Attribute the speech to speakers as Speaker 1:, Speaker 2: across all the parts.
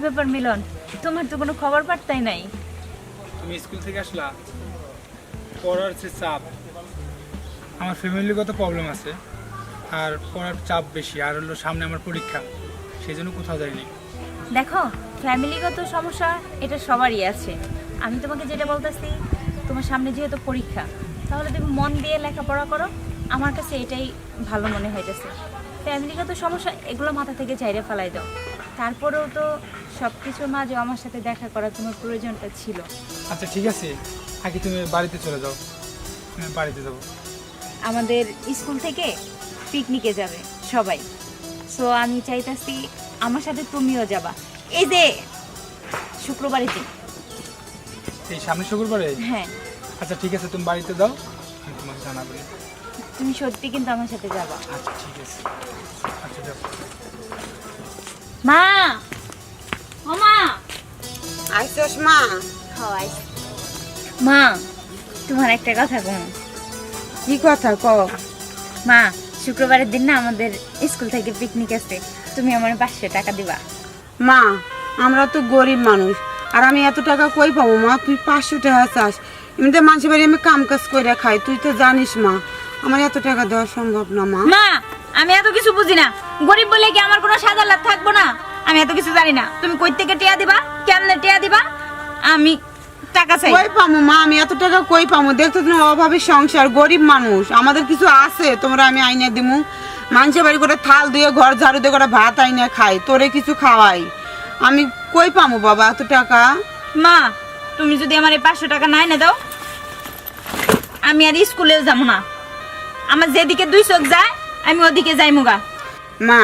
Speaker 1: ব্যাপার মিলন, তোমার তো কোনো খবর পাত্তাই নাই।
Speaker 2: তুমি স্কুল থেকে আসলা, পড়ার যে চাপ, আমার ফ্যামিলিগত প্রবলেম আছে, আর পড়ার চাপ বেশি, আর হলো সামনে আমার পরীক্ষা, সেই জন্য কোথাও যাইনি।
Speaker 1: দেখো, ফ্যামিলিগত সমস্যা এটা সবারই আছে। আমি তোমাকে যেটা বলতেছি, তোমার সামনে যেহেতু পরীক্ষা, তাহলে তুমি মন দিয়ে লেখাপড়া করো। আমার কাছে এটাই ভালো মনে হইতেছে। ফ্যামিলিগত সমস্যা এগুলো মাথা থেকে ঝাইরে ফেলাই দাও। তারপরেও তো সব কিছুর মাঝে আমার সাথে দেখা করার তোমার প্রয়োজনটা ছিল।
Speaker 2: আচ্ছা ঠিক আছে, আগে তুমি বাড়িতে চলে যাও, আমি বাড়িতে যাবো।
Speaker 1: আমাদের স্কুল থেকে পিকনিকে যাবে সবাই, সো আমি চাইতাছি আমার সাথে তুমিও যাবা। এই যে শুক্রবারের দিন।
Speaker 2: এই সামনে শুক্রবারে?
Speaker 1: হ্যাঁ।
Speaker 2: আচ্ছা ঠিক আছে, তুমি বাড়িতে যাও, আমি তোমাকে জানাবো।
Speaker 1: তুমি সত্যি কিন্তু আমার সাথে যাবা।
Speaker 2: আচ্ছা ঠিক আছে, আচ্ছা যাও।
Speaker 1: মা, ও মা,
Speaker 3: আইসস মা?
Speaker 1: হয় মা, তোমার একটা কথা কম।
Speaker 3: কি কথা ক?
Speaker 1: মা, শুক্রবারের দিন না আমাদের স্কুল থেকে পিকনিক আছে, তুমি আমার 500 টাকা দিবা।
Speaker 3: মা, আমরা তো গরিব মানুষ, আর আমি এত টাকা কই পাবো মা? তুই 500 টাকা চাস? এমনিতে মানুষের বাড়ি আমি কাম কাজ করে খাই, তুই তো জানিস মা, আমার এত টাকা দেওয়া সম্ভব না মা।
Speaker 1: মা, আমি এত কিছু বুঝি না। গরিব বলে কি আমার কোনো সাদা লাভ থাকবো না? আমি এত কিছু জানি না। তুমি কই থেকে টিয়া দিবা, কেমনে টিয়া দিবা? আমি টাকা চাই।
Speaker 3: কই পামু মা? আমি এত টাকা কই পামু? দেখতো তুমি অভাবী সংসার, গরিব মানুষ, আমাদের কিছু আছে তোমরা আমি আইনা দিমু? মানুষের বাড়ি করে থাল দিয়ে ঘর ঝাড়ু দিয়ে করে ভাত আইনা খাই, তোরে কিছু খাওয়াই, আমি কই পামু বাবা এত টাকা?
Speaker 1: মা, তুমি যদি আমার এই 500 টাকা নাই না দাও, আমি আর স্কুলেও যাবো না। আমার যেদিকে 2 চোখ যায় আমি ওদিকে যাই মুগা।
Speaker 3: মা,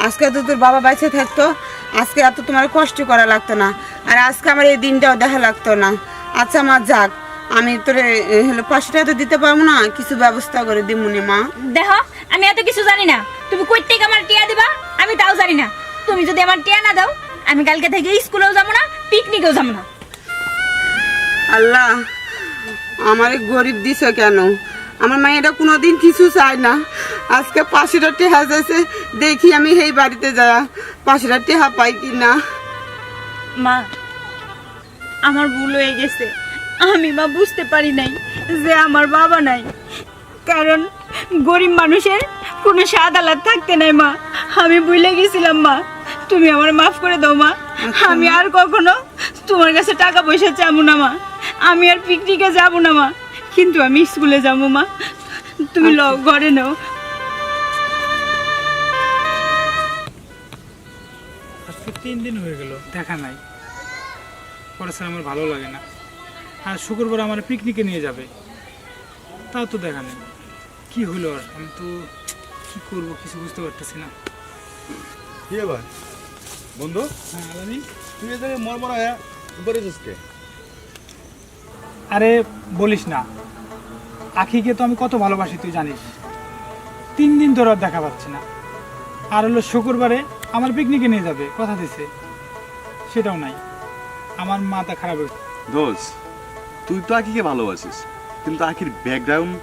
Speaker 3: আজকে তো তোর বাবা বাইসে থাকতো, আজকে এত তোমার কষ্ট করা লাগতো না, আর আজকে আমার এই দিনটাও দেখা লাগতো না। আচ্ছা মা, যাক, আমি তোরে হলো 500 টাকা তো দিতে পারবো না, কিছু ব্যবস্থা করে দিমুনি মা।
Speaker 1: দেখো, আমি এত কিছু জানি না। তুমি কই থেকে আমার টিয়া দিবা আমি তাও জানি না। তুমি যদি আমার টিয়া না দাও, আমি কালকে থেকে স্কুলেও যাবো না, পিকনিকেও যাবো না।
Speaker 3: আল্লাহ, আমারে গরিব দিছ কেন? আমার মায়েরা কোনোদিন কিছু চায় না, আজকে 500 টাকা যাচ্ছে, দেখি আমি এই বাড়িতে যা 500 টাকা পাই কি না।
Speaker 1: মা, আমার ভুল হয়ে গেছে। আমি মা বুঝতে পারি নাই যে আমার বাবা নাই, কারণ গরিব মানুষের কোনো স্বাদ আলাদ থাকতে নাই। মা, আমি ভুলে গেছিলাম। মা, তুমি আমার মাফ করে দাও মা। আমি আর কখনো তোমার কাছে টাকা পয়সা চাবো না মা। আমি আর পিকনিকে যাবো না মা, কিন্তু আমি স্কুলে যাবো মা। তুমি ঘরে নাও।
Speaker 2: আজকে 3 দিন হয়ে গেল দেখা নাই, পড়াশোনা আমার ভালো লাগে না। আর শুক্রবার আমার পিকনিকে নিয়ে যাবে, তাও তো দেখা নেই। কি হলো আর? আমি তো কি করবো কিছু বুঝতে পারতেছি না।
Speaker 4: কি ব্যাপার বন্ধু?
Speaker 2: হ্যাঁ আলামিন,
Speaker 4: তুই এদের মরমরা হ্যাঁ করেছিস কে?
Speaker 2: আরে বলিস না, আখিকে তো আমি কত ভালোবাসি তুই জানিস। 3 দিন ধরে আর দেখা পাচ্ছি না। আর হলো শুক্রবারে আমার পিকনিকে নিয়ে যাবে কথা দিছে, সেটাও নাই। আমার মাথা খারাপ হয়েছে।
Speaker 4: দোষ, তুই তো আখিকে ভালোবাসিস, কিন্তু আখির ব্যাকগ্রাউন্ড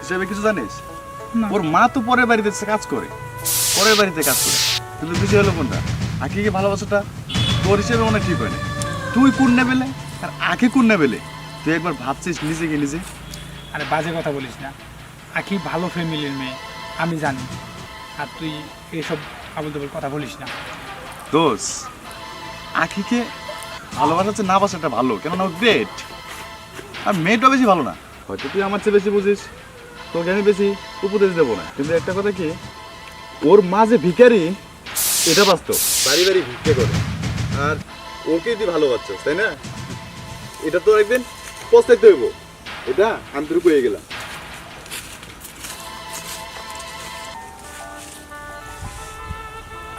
Speaker 4: হিসেবে কিছু জানিস?
Speaker 2: না।
Speaker 4: ওর মা তো পরের বাড়িতে কাজ করে, পরের বাড়িতে কাজ করে, কিন্তু বিষয় হলো কোনটা, আখিকে ভালোবাসাটা তোর হিসেবে মনে ঠিক হয় না। তুই কোন নেবেলে আর আখি কোন নেবেলে, তুই একবার ভাবছিস নিজেকে নিজে?
Speaker 2: আরে বাজে কথা বলিস না, আখি ভালো ফ্যামিলির মেয়ে, আমি জানি। আর তুই এইসব আবল তাবল কথা বলিস না।
Speaker 4: দোষ, আখিকে ভালোবাসাচ্ছে না বাসাটা ভালো, কেননা ও গ্রেট, আর মেয়েটা বেশি ভালো না। হয়তো তুই আমার চেয়ে বেশি বুঝিস, তোকে আমি বেশি উপদেশ দেবো না, কিন্তু একটা কথা কি, ওর মা যে ভিখারি এটা বাস্তব, বাড়ি বাড়ি ভিক্ষে করে, আর ওকে তুই ভালোবাসছিস, তাই না? এটা তো একদিন পস্তাইতে হইব, এটা আন্তরিক হয়ে গেলাম।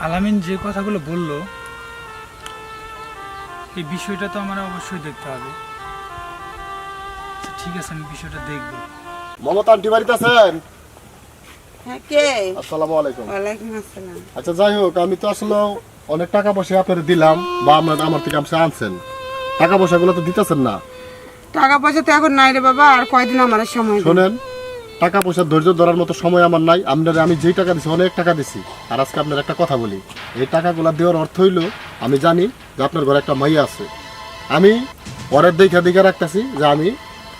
Speaker 2: আলামিন যে কথাগুলো বললো, এই বিষয়টা তো আমার অবশ্যই দেখতে হবে। ঠিক আছে, আমি বিষয়টা দেখবো।
Speaker 5: মমতা আন্টি বাড়িতে আছেন?
Speaker 3: হ্যাঁ, কে?
Speaker 5: আসসালামু আলাইকুম।
Speaker 3: ওয়ালাইকুম আসসালাম।
Speaker 5: আচ্ছা যাই হোক, আমি তো আসলে অনেক টাকা পয়সা আপনাদের দিলাম, বা আমার থেকে আপনি আনছেন, টাকা পয়সাগুলো তো দিতেছেন না।
Speaker 3: টাকা পয়সা তো এখন নাই রে বাবা, আর কয়দিন আমার সময় দিন।
Speaker 5: শোনেন, টাকা পয়সা ধৈর্য ধরার মতো সময় আমার নাই। আপনার আমি যেই টাকা দিছি অনেক টাকা দিছি। আর আজকে আপনার একটা কথা বলি, এই টাকাগুলো দেওয়ার অর্থ হইল আমি জানি যে আপনার ঘরে একটা মাইয়া আছে। আমি পরের দেখে রাখতেছি যে আমি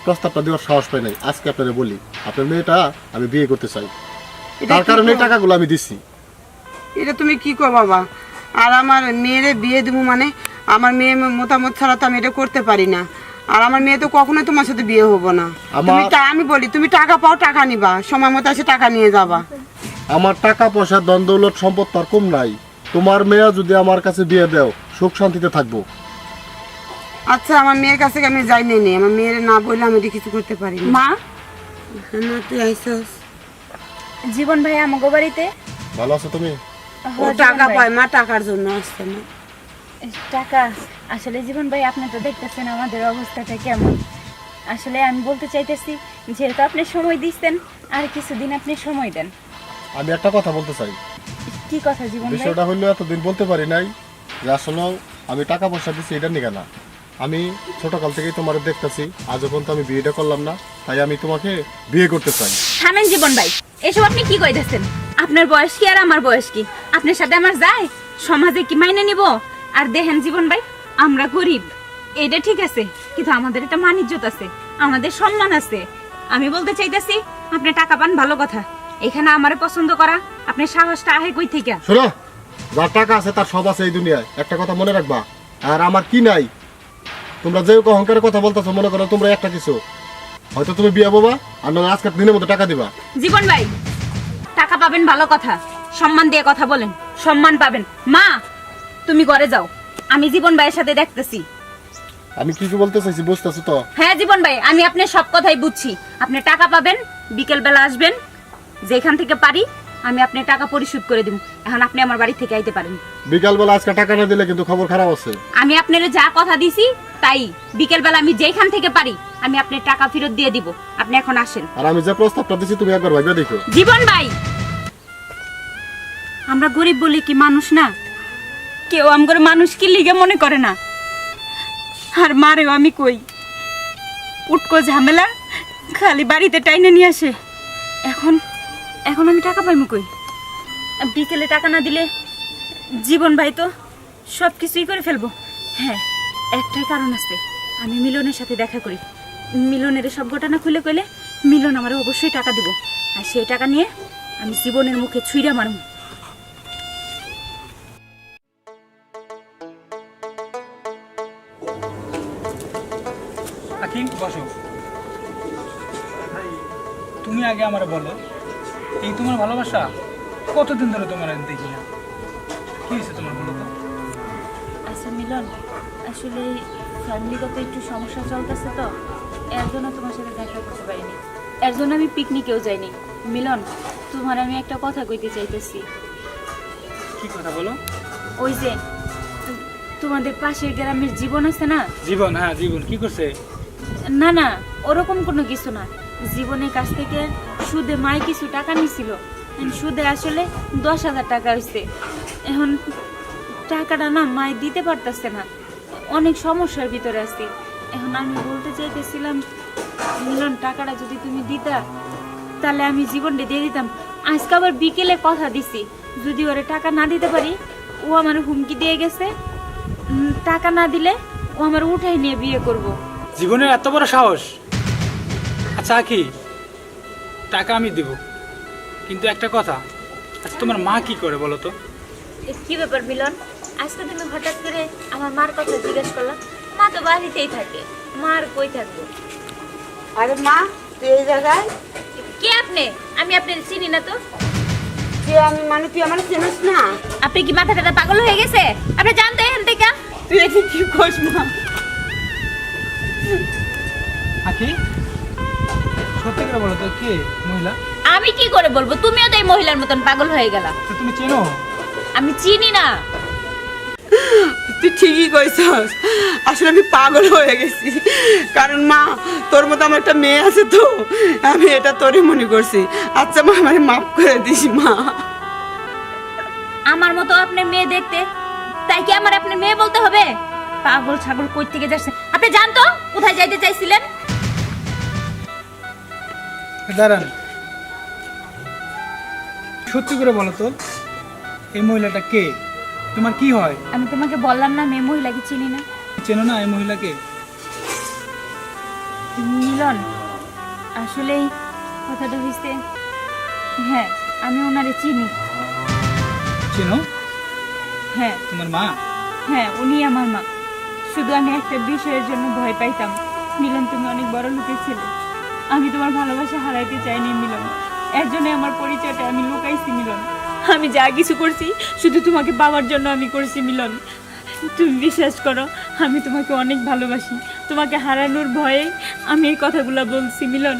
Speaker 5: প্রস্তাবটা দেওয়ার সাহস পাই নাই। আজকে আপনারা বলি আপনার মেয়েটা আমি বিয়ে করতে চাই,
Speaker 3: এটা
Speaker 5: তার
Speaker 3: কি
Speaker 5: কারণে এই
Speaker 3: কর-
Speaker 5: টাকাগুলো আমি দিছি।
Speaker 3: এটা তুমি কি কর বাবা? আর আমার মেয়েরে বিয়ে দেবো মানে আমার মেয়ে মতামত ছাড়া তো আমি এটা করতে পারি না। আর আমার মেয়ে তো কখনোই তোমার সাথে বিয়ে হবো না। আমি বলি তুমি টাকা পাও, টাকা নিবা, সময় মতো এসে টাকা নিয়ে যাবা।
Speaker 5: আমার টাকা পয়সা দ্বন্দ্ব দৌলত সম্পদ তার কম নাই। তোমার মেয়ে যদি আমার কাছে বিয়ে দেও সুখ শান্তিতে থাকবো।
Speaker 3: আচ্ছা আমার মেয়ের কাছে আমি যাই নেই, আমার মেয়ের না বললে আমি এটা কিছু করতে পারি না।
Speaker 1: মা,
Speaker 3: না তুই আইসস।
Speaker 1: জীবন ভাই আমাগো বাড়িতে।
Speaker 5: ভালো আছো তুমি?
Speaker 3: ও টাকা পায় মা, টাকার জন্য আসছে না।
Speaker 1: টাকা আসলে জীবন ভাই আপনি তো দেখতেছেন আমাদের অবস্থাটা কেমন। আসলে আমি বলতে চাইতেছি যেহেতু আপনি সময় দিচ্ছেন আর কিছুদিন আপনি সময় দেন।
Speaker 5: আমি একটা কথা বলতে চাই।
Speaker 1: কি কথা জীবন ভাই?
Speaker 5: বিষয়টা হইলো এতদিন বলতে পারি নাই যে আসলে আমি টাকা পয়সা দিচ্ছি এটা নিকে না। আমি ছোটকাল থেকেই তোমার দেখতেছি, আজ পর্যন্ত আমি বিয়েটা করলাম না, তাই আমি তোমাকে বিয়ে করতে চাই।
Speaker 1: থামেন জীবন ভাই, এসব আপনি কি কইতেছেন? আপনার বয়স কি আর আমার বয়স কি? আপনার সাথে আমার যায়? সমাজে কি মাইনে নিব? আর দেখেন জীবন ভাই, আমরা গরিব এটা ঠিক আছে, কিন্তু আমাদের একটা মান ইজ্জত আছে, আমাদের সম্মান আছে। আমি বলতে চাইতেছি আপনি টাকা পান ভালো কথা, এখানে আমারে পছন্দ করা আপনার সাহসটা আহে কই থেকে?
Speaker 5: শোনো, যার টাকা আছে তার সব আছে এই দুনিয়ায়, একটা কথা মনে রাখবা। আর আমার কি নাই? তোমরা যে অহংকারের কথা বলতেছো, মনে করো তোমরা একটা কিছু, হয়তো তুমি বিয়ে বাবা আর না আজকের দিনের মধ্যে টাকা দিবা।
Speaker 1: জীবন ভাই, টাকা পাবেন ভালো কথা, সম্মান দিয়ে কথা বলেন, সম্মান পাবেন। মা তুমি ঘরে যাও, আমি জীবন ভাইয়ের সাথে দেখতেছি।
Speaker 5: আমি কি কি বলতে চাইছি বুঝতেছো তো?
Speaker 1: হ্যাঁ জীবন ভাই, আমি আপনার সব কথাই বুঝছি। আপনি টাকা পাবেন, বিকেল বেলা আসবেন, যেখান থেকে পারি আমি আপনার টাকা পরিশোধ করে দিব। এখন আপনি আমার বাড়ি থেকে আইতে পারেন।
Speaker 5: বিকালবেলা আজকে টাকা না দিলে কিন্তু খবর খারাপ আছে।
Speaker 1: আমি আপনারে যা কথা দিছি তাই, বিকেল বেলা আমি যেখান থেকে পারি আমি আপনার টাকা ফেরত দিয়ে দিব। আপনি এখন আসেন।
Speaker 5: আর আমি যে প্রস্তাবটা দিছি তুমি একবার ভাইবা দেখো।
Speaker 1: জীবন ভাই, আমরা গরিব বলে কি মানুষ না? কেউ আমগর মানুষ কি লিগে মনে করে না। আর মারেও আমি কই, উটকো ঝামেলা খালি বাড়িতে টাইনে নিয়ে আসে। এখন এখন আমি টাকা পাইমু কই? বিকেলে টাকা না দিলে জীবন ভাই তো সব কিছুই করে ফেলবো। হ্যাঁ, একটাই কারণ আছে, আমি মিলনের সাথে দেখা করি। মিলনের সব ঘটনা খুলে কইলে মিলন আমার অবশ্যই টাকা দিব, আর সেই টাকা নিয়ে আমি জীবনের মুখে ছুঁড়া মারব।
Speaker 2: আকি বসো। তুমি আগে আমারে বলো, এই তোমার ভালোবাসা কতদিন ধরে তোমার আমি দেখি না, কি হয়েছে তোমার বলো তো?
Speaker 1: আচ্ছা মিলন, আসলে ফ্যামিলিগত একটু সমস্যা চলতেছে তো, এর জন্য তোমার সাথে দেখা করতে পারিনি, এর জন্য আমি পিকনিকেও যাইনি। মিলন, তোমার আমি একটা কথা কইতে চাইতেছি।
Speaker 2: কি কথা বলো?
Speaker 1: ওই যে তোমাদের পাশের গ্রামের জীবন আছে না?
Speaker 2: জীবন? হ্যাঁ জীবন কি করছে?
Speaker 1: না না, ওরকম কোনো কিছু না। জীবনের কাছ থেকে সুদে মাই কিছু টাকা নিছিল, সুদে আসলে 10,000 টাকা হয়েছে। এখন টাকাটা না মাই দিতে পারতেছে না, অনেক সমস্যার ভিতরে আছি। এখন আমি বলতে চাইতেছিলাম মিলন, টাকাটা যদি তুমি দিতা তাহলে আমি জীবনটা দিয়ে দিতাম। আজকে আবার বিকেলে কথা দিছি, যদি ওরে টাকা না দিতে পারি, ও আমার হুমকি দিয়ে গেছে, টাকা না দিলে ও আমার উঠাই নিয়ে বিয়ে করব।
Speaker 2: জীবনের এত বড় সাহস! আচ্ছা কি, টাকা আমি দেব, কিন্তু একটা কথা, আচ্ছা তোমার মা কি করে বলো তো?
Speaker 1: কি ব্যাপার মিলন, আজকে তুমি হঠাৎ করে আমার মার কথা জিজ্ঞেস করলাম? মা তো বাড়িতেই থাকে, মার কই থাকবো?
Speaker 3: আরে মা তুই এই জায়গায়?
Speaker 1: কে আপনি? আমি আপনার চিনি না তো।
Speaker 3: যে আমি মানে তুই আমার চিনিস না?
Speaker 1: আপনি কি মাথা টাথা পাগল হয়ে গেছে? আপনি জানতো এখান থেকে?
Speaker 3: তুই এসে কি করিস মা?
Speaker 2: আকি সত্যি করে বলো তো, কে মহিলা?
Speaker 1: আমি কি করে বলবো? তুমিও তো এই মহিলার মতন পাগল হয়ে গেলা।
Speaker 2: তো তুমি চেনো?
Speaker 1: আমি চিনি না।
Speaker 3: তুই ঠিকই কইছস, আসলে আমি পাগল হয়ে গেছি। কারণ মা তোর মতো আমার একটা মেয়ে আছে তো, আমি এটা তোরই মনে করছি। আচ্ছা মা আমারে মাফ করে দিস মা।
Speaker 1: আমার মতো আপনার মেয়ে দেখতে, তাই কি আমার আপনার মেয়ে বলতে হবে? পাগল ছাগল কই থেকে যাচ্ছে? আপনি জানতো কোথায় যাইতে চাইছিলেন?
Speaker 2: দাঁড়ান, সত্যি করে বলো তো, এই মহিলাটা কে? তোমার কি হয়?
Speaker 1: আমি তোমাকে বললাম না আমি এই মহিলাকে চিনি না।
Speaker 2: চেনো না এই মহিলাকে?
Speaker 1: মিলন, আসলেই কথাটা হয়েছে, হ্যাঁ আমি ওনারে চিনি।
Speaker 2: চেনো?
Speaker 1: হ্যাঁ
Speaker 2: তোমার মা?
Speaker 1: হ্যাঁ, উনি আমার মা। শুধু আমি একটা বিষয়ের জন্য ভয় পাইতাম। মিলন, তুমি অনেক বড় লোকের ছেলে, আমি তোমার ভালোবাসা হারাইতে চাইনি মিলন। এর জন্য আমার পরিচয়টা আমি লুকাইছি মিলন। আমি যা কিছু করছি শুধু তোমাকে পাওয়ার জন্য আমি করছি মিলন। তুমি বিশ্বাস করো, আমি তোমাকে অনেক ভালোবাসি। তোমাকে হারানোর ভয়ে আমি এই কথাগুলো বলছি মিলন।